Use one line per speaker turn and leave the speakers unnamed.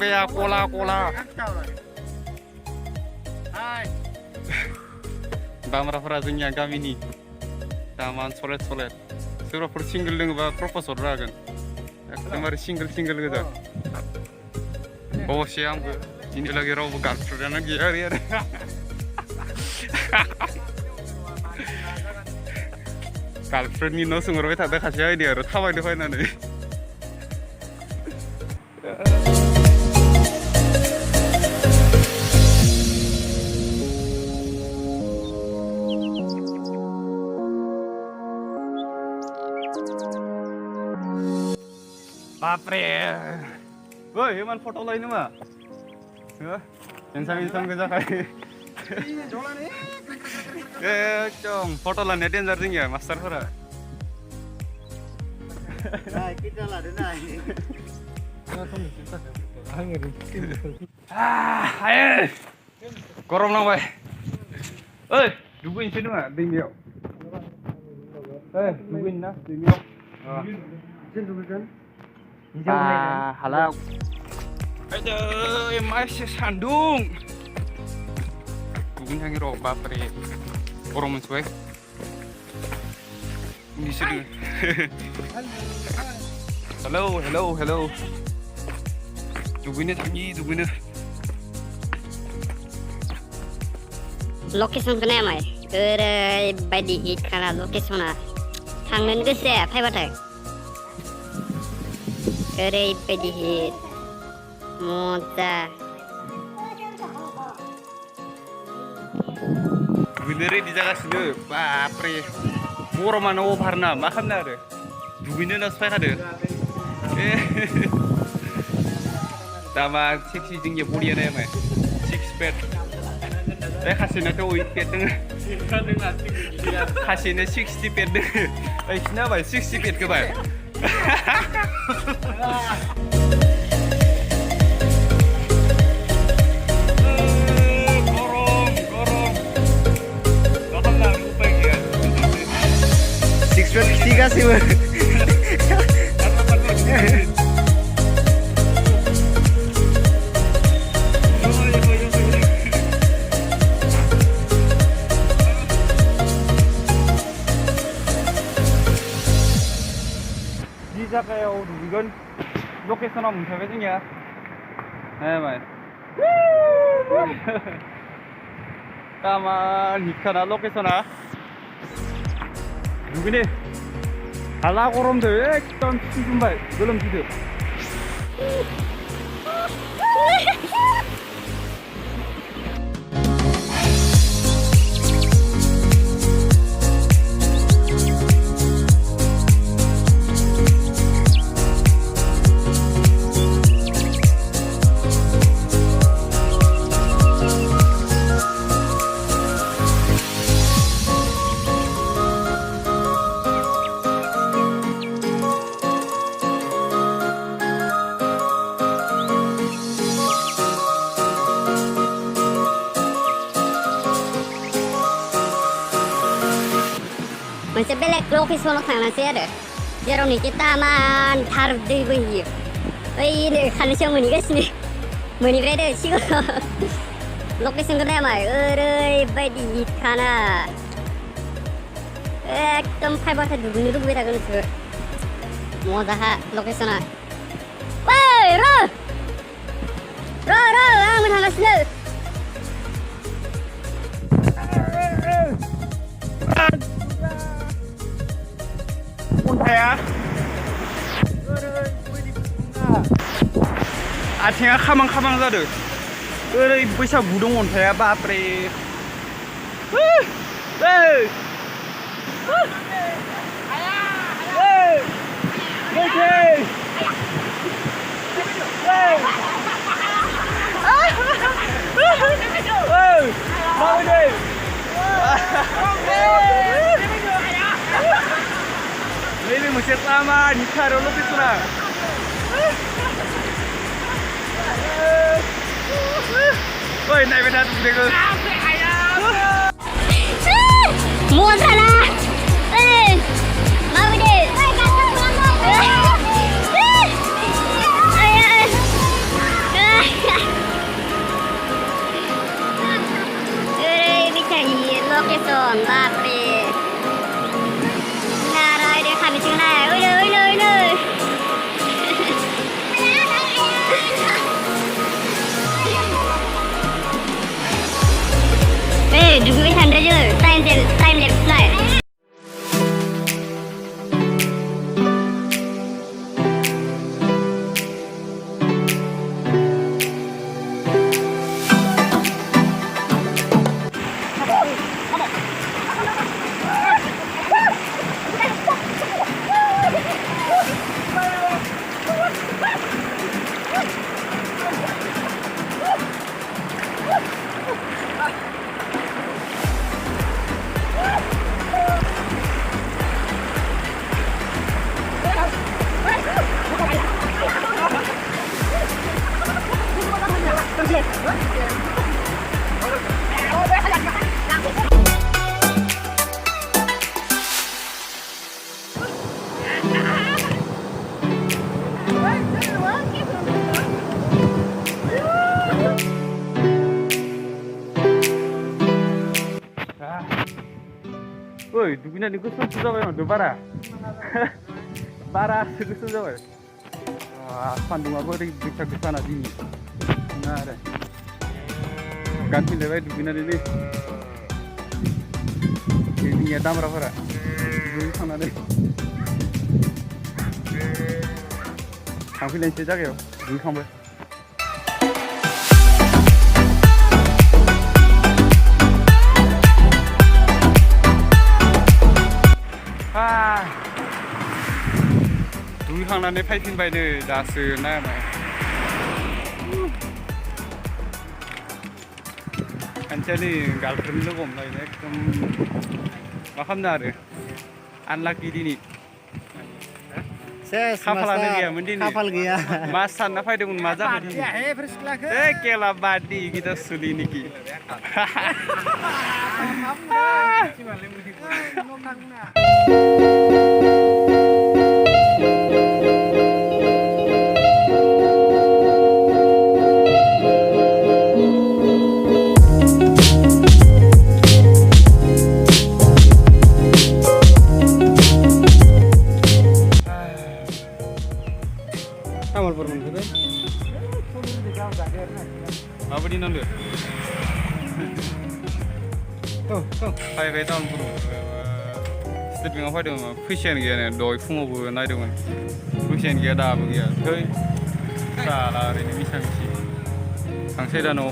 गैया कला कला दामराफोरा जोंनिया गामिनि दामान सलेट सलेट सोरबाफोर सिंगल लोङोबा प्रप'ज हरनो हागोन एकदमबारे सिंगल सिंगल गोजा अबसे आंबो दिनैलागै रावबो गार्लफ्रेन्डआनो गैया आरो गार्लफ्रेन्डनि न' सोंहरबाय थादों खासे आइदि आरो थाबायनो फैनानै बापरे ओइ इमान फट' लायो नामा इनसाम इनसाम गोजाखाय एकदम फट' लानाया डेन्जार जोंनिया मास्टारफोरा गरम नांबाय ओइ दुगैनोसै नामा दैमायाव दुगैनो ना दैमायाव हाला aduh masih sandung bukan yang roba pre orang mencuek ini sini hello hello hello dugunya tangi dugunya
location kena mai kerai badi hit karena location na tangan gese apa batai kerai badi hit mwnse दुगैनो ready जागासिनो बापरे गरमानो अभार ना मा खालामनो आरो दुगैनो होनना फैखादो दामा सेक्सि जोंनि बडिया नायबाय सिक्स पेक बे खासेनाथ' 8 पेक दङ खासेनो 60 पेक दङ ओइसिना बाय 60 पेक गोबाय Tiga sih bang. Di जायगायाव दुगैगोन लकेसना मोनफैबाय जोंनिया नायबाय तामान हिटखाना लकेसना दुगैनो हाला गरमदो एकदम सिजोबबाय गोलोमफैदो मोनसे बेलेग लकेसनाव थांनोसै आरो जेरावनोखि तामान थार दै बोहैयो ओइनो खानैसोआव मोनहैगासिनो मोनहैबाय सिगाङाव लकेसनखौ नायबाय ओरैबायदि हिटखाना एकदम फायबाथाय दुगैनो लुबैबाय थागोन नोंसोर मजाहा लकेसना ओइ र' आंबो थांगासिनो मwnhaया आथिङा खामां खामां जादों ओरैबायसा गुदुं मwnhaया बापरे Ini masih lama di karo lokasinya. Woi, naik beda tuh deh. Mwnse lah. Mau deh.
Tuần babre. Nga rồi để khai chừng này. Ôi nơi nơi nơi. Ê, đừng có hành ra chứ. Time lapse lại.
Oi, dugunya ni gusung जाबाय माथो बारासो गुसुं जाबाय सान्दुंआबो ओरैबायसा गोसाना दिनै ना आरो गानफिनलायबाय दुगैनानै नै जोंनिया दामराफोरा दुगैखांनानै थांफैलायनोसै जायगायाव दुगैखांबाय दुगैखांनानै फैफिनबाय नै दासो नायनाय खानसेया नै गार्लफ्रेन्ड लोगो हमलायनो एकदम मा खालामनो आरो आनलाकि दिनै खाफालानो गैयामोन दिनै
खाफाल गैया
मा सानना फैदोंमोन मा जाखो दिनै केला बादि गिदा सुलि निकि माबायदि नांदो फैबाय टाउनफोराव स्टेट बेंकआव फैदोंमोन फैसायानो गैया दहाय फुङावबो नायदोंमोन फैसायानो गैया दाबो गैया थै जाला ओरैनो मिसा मिसि थांसै दा न'आव